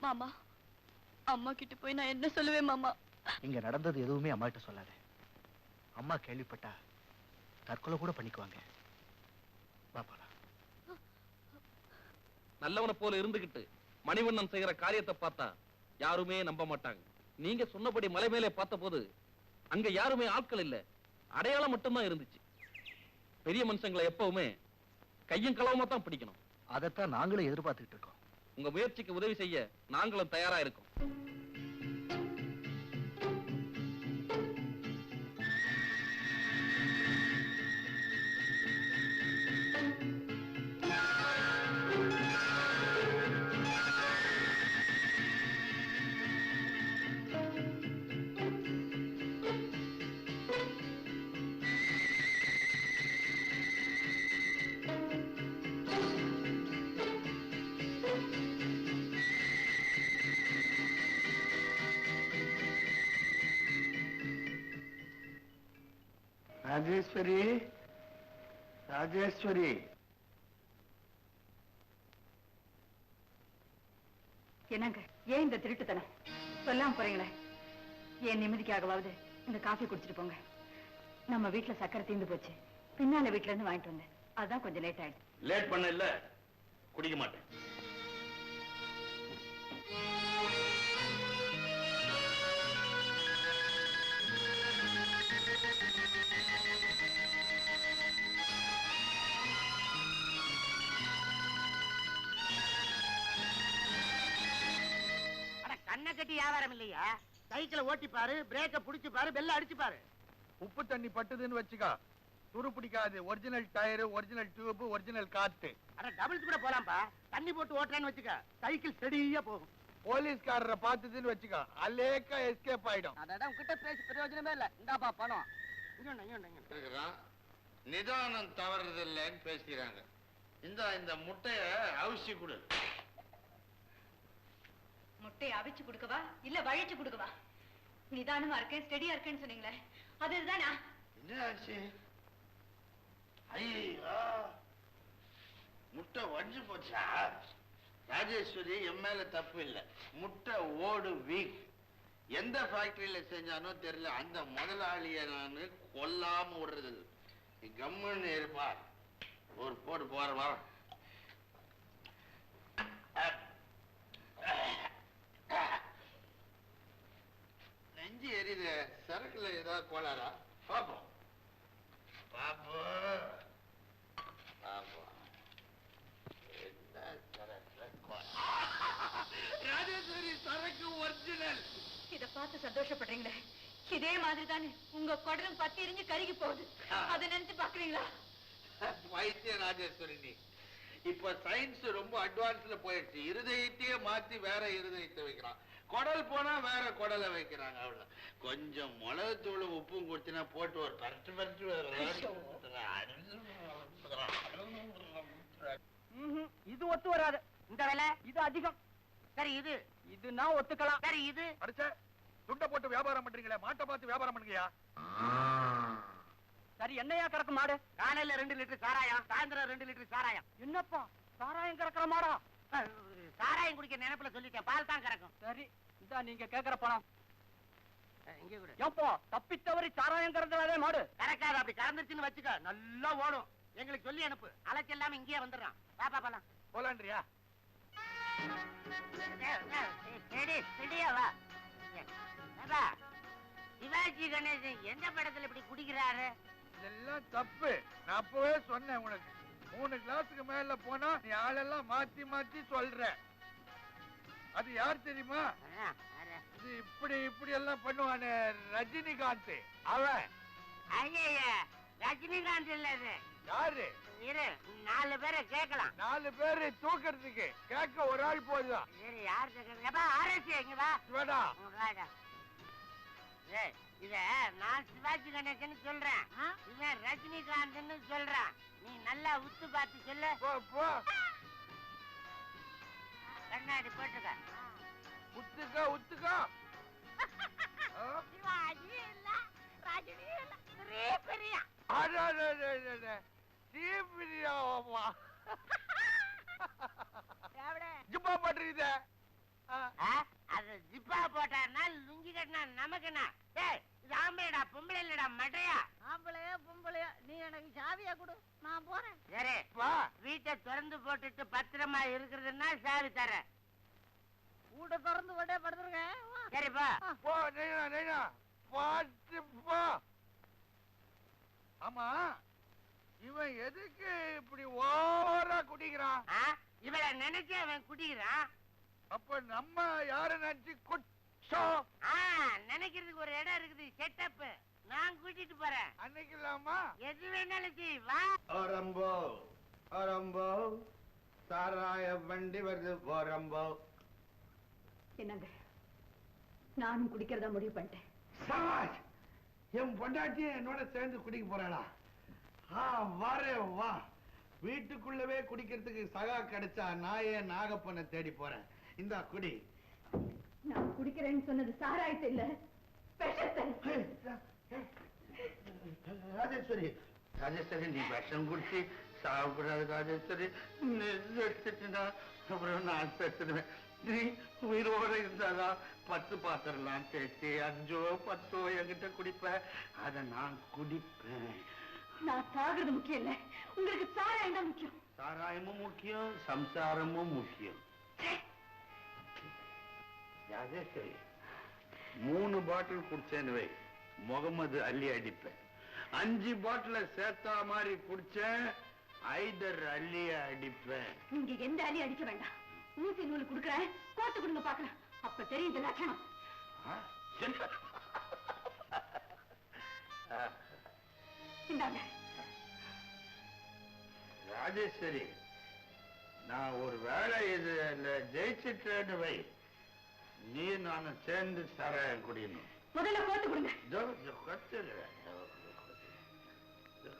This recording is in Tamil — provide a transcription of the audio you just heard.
மாமா, அம்மா கிட்ட போய் நான் என்ன சொல்லுவேன் மாமா? இங்க நடந்தது எதுவுமே அம்மா கிட்ட சொல்லாத. அம்மா கேள்விப்பட்டா தற்கொலை கூட பண்ணிக்குவாங்க. நல்லவனை போல இருந்துகிட்டு மணிவண்ணன் செய்யற காரியத்தை பார்த்தா யாருமே நம்ப மாட்டாங்க. நீங்க சொன்னபடி மலை மேலே பார்த்த போது அங்க யாருமே ஆட்கள் இல்ல, அடையாளம் மட்டும்தான் இருந்துச்சு. பெரிய மனுஷங்களை எப்பவுமே கையும் களவுமா தான் பிடிக்கணும். அதைத்தான் நாங்களும் எதிர்பார்த்துட்டு இருக்கோம். உங்க முயற்சிக்கு உதவி செய்ய நாங்களும் தயாரா இருக்கோம். ராஜேஸ்வரி, ராஜேஸ்வரி, என்னங்க ஏன் இந்த திருட்டுத்தனம்? சொல்லாம போறீங்களே. ஏன் நிம்மதிக்காகவாவது இந்த காஃபி குடிச்சிட்டு போங்க. நம்ம வீட்டுல சக்கரை தீர்ந்து போச்சு, பின்னால வீட்டுல இருந்து வாங்கிட்டு வந்தேன். அதான் கொஞ்சம் லேட் ஆயிடுச்சு. லேட் பண்ண இல்ல, குடிக்க மாட்டேன். கண்ணை கட்டி வியாபாரம் இல்லையா? சைக்கிளை ஓட்டி பாரு, பிரேக்க புடிச்சு பாரு, பெல்ல அடிச்சு பாரு. உப்பு தண்ணி பட்டுதுன்னு வச்சுக்கா, துரு பிடிக்காது. Original tyre, original tube, original காத்து. அட டபுள்ஸ் கூட போலாம்பா. தண்ணி போட்டு ஓட்டுறான்னு வச்சுக்க, சைக்கிள் ஸ்டெடியா போகும். போலீஸ்காரரை பார்த்ததுன்னு வச்சுக்கா, அலேக்கா எஸ்கேப் ஆயிடும். அதான் உங்ககிட்ட பேசி பிரயோஜனமே இல்ல. இந்தாப்பா பணம். நிதானம் தவறுதில்லைன்னு பேசுகிறாங்க. இந்த முட்டைய அவசியம் கொடு. முட்டையை அவிச்சு கொடுக்கவா இல்ல வழிச்சு கொடுக்கவா? நிதானமா இருக்கேன், ஸ்டெடியா இருக்கேன்னு சொன்னீங்களே, அதுதானா? என்ன ஆச்சு? ஐயா, முட்டை வஞ்சு போச்சா? ராஜேஸ்வரி, என் மேல தப்பு இல்லை. முட்டை ஓடு வீக். எந்த ஃபேக்டரியில செஞ்சானோ தெரியல, அந்த முதலாளிய நான் கொல்லாம விடுறது. நீ கம்முன்னு இருப்பா. ஒரு போடு போற வா. நெஞ்சு எரியுது. சரக்குல ஏதாவது கோளாரா? பாப்போம் பாப்போம் பாப்போம். ராஜேஸ்வரி, சரக்கு ஒரிஜினல். இத பார்த்து சந்தோஷப்படுறீங்களே, இதே மாதிரி தானே உங்க குடலும் பத்தி எரிஞ்சு கருகி போகுது. அதை நினைச்சு பாக்குறீங்களா? வைத்திய ராஜேஸ்வரி, நீ இப்ப சயின்ஸ் ரொம்ப அட்வான்ஸ்ல போயிடுச்சு. இருதயத்தையே மாத்தி வேற இருதயத்தை வைக்கிறான். குடல் போனா வேற குடலை வைக்கிறாங்க. அவ்வளவு கொஞ்சம் மிளகுத்தூள் உப்பும் கொடுத்தினா போட்டு ஒரு பரட்டு பரட்டு இது ஒத்து வராது. இந்த விலை இது அதிகம். சரி, இதுன்னா ஒத்துக்கலாம். சரி, இது அடிச்ச துண்டை போட்டு வியாபாரம் பண்றீங்களே, மாட்டை பார்த்து வியாபாரம் பண்ணுங்கயா. சரி, என்னையா கறக்கு மாடு? காலையில 2 லிட்டர் சாராயம், சாயந்தரம் 2 லிட்டர் சாராயம். என்னப்பா சாராயம் கறக்குற மாடா? சாராயம் குடிக்க நினைப்புல சொல்லிட்டேன், பால் தான் கறக்கும். சரி, இதா நீங்க கேக்குற பணம். இங்க கூட ஏப்போ தப்பி தவறி சாராயம் கறந்தாலே மாடு கறக்காது. அப்படி கறந்துச்சுன்னு வச்சுக்க, நல்லா ஓடும். எங்களுக்கு சொல்லி அனுப்பு, அலைச்சு இல்லாம இங்கேயே வந்துடுறான். பாப்பா போலாம். போலான்றியா? சிவாஜி கணேசன் எந்த படத்துல இப்படி குடிக்கிறாரு? இதெல்லாம் தப்பு. நான் அப்பவே சொன்னேன் உனக்கு. 3 கிளாஸுக்கு மேல போனா நீ ஆளெல்லாம் மாத்தி மாத்தி சொல்ற. அது யார் தெரியுமா? இது இப்படி இப்படி எல்லாம் பண்ணுவானே, ரஜினிகாந்த். அவன் ரஜினிகாந்த் இல்ல. இது யாரு? இரு, 4 பேரை கேட்கலாம். 4 பேரு தூக்கறதுக்கு கேட்க ஒரு ஆள் போதுதான். சரி, யார் கேட்கறா? ஆர்எஸ் இங்க வா. வேடா இத நான் சிவாஜி கணேசன் சொல்றேன், இவன் ரஜினிகாந்த் சொல்றான். நீ நல்லா உத்து பார்த்து சொல்லு. போ போ. கண்ணாடி போட்டுக்க. உத்துக்கா உத்துக்கா. சிவாஜி இல்ல, ரஜினி இல்ல, பெரியா. சீப்பிரியாவா? ஜிப்பா பண்றீங்க. அது ஜிப்பா போட்டாருன்னா லுங்கி கட்டினா நமக்கு என்ன? இது ஆம்பளைடா, பொம்பளை இல்லடா, மட்டையா. ஆம்பளையா பொம்பளையா, நீ எனக்கு சாவியா கொடு, நான் போறேன். சரி, வீட்டை திறந்து போட்டுட்டு பத்திரமா இருக்கிறதுன்னா சாவி தர. வீட்டை திறந்து போட்டே படுத்துருங்க. சரிப்பா போ. நைனா நைனா பாத்து போ. ஆமா, இவன் எதுக்கு இப்படி ஓவரா குடிக்கிறான்? இவளை நினைச்சு அவன் குடிக்கிறான். அப்ப நம்ம யார நினைச்சு குச்சோம்? நினைக்கிறதுக்கு ஒரு இடம் இருக்குது, செட்டப். நான் கூட்டிட்டு போறேன். அன்னைக்கு இல்லாமா எது வேணாலும் செய், வா. ஓரம்போ ஓரம்போ, சாராய வண்டி வருது ஓரம்போ. என்னங்க, நானும் குடிக்கிறதா முடிவு பண்ணிட்டேன். சவாஷ், என் பொண்டாட்டியும் என்னோட சேர்ந்து குடிக்க போறாளா? வாரே வா. வீட்டுக்குள்ளவே குடிக்கிறதுக்கு சகா கிடைச்சா நான் ஏன் நாகப்பனை தேடி போறேன். இந்தா குடி. நான் குடிக்கிறேன்னு சொன்னது சாராயத்தை இல்ல, விஷத்தை. ராஜேஸ்வரி, ராஜேஸ்வரி, நீ விஷம் குடிச்சு சாப்பிடாது ராஜேஸ்வரி. எடுத்துட்டுனா அப்புறம் நான் செத்துடுவேன். நீ உயிரோட இருந்தாதான் 10 பாத்திரலாம் தேய்ச்சி 5ஓ 10ஓ என்கிட்ட குடிப்ப. அத நான் குடிப்பேன். நான் சாகிறது முக்கியம் இல்ல, உங்களுக்கு சாராயம் தான் முக்கியம். சாராயமும் முக்கியம், சம்சாரமும் முக்கியம். ராஜேஸ்வரி, 3 பாட்டில் குடிச்சேன்னு வை, முகமது அள்ளி அடிப்பேன். 5 பாட்டில சேர்த்தா மாதிரி குடிச்சேன், ஐதர் அள்ளிய அடிப்பேன். நீங்க எந்த அள்ளி அடிக்க வேண்டாம். ஊசி நூல் குடுக்கறேன், கோத்து கொடுங்க பாக்கலாம். அப்ப தெரியும் இந்த லட்சணம். இந்தாங்க. ராஜேஸ்வரி, நான் ஒரு வேலை இது ஜெயிச்சிட்டேன்னு வை, நீ நானும் சேர்ந்து சாராயம் குடியணும். முதல்ல கோத்து கொடுங்க. கத்து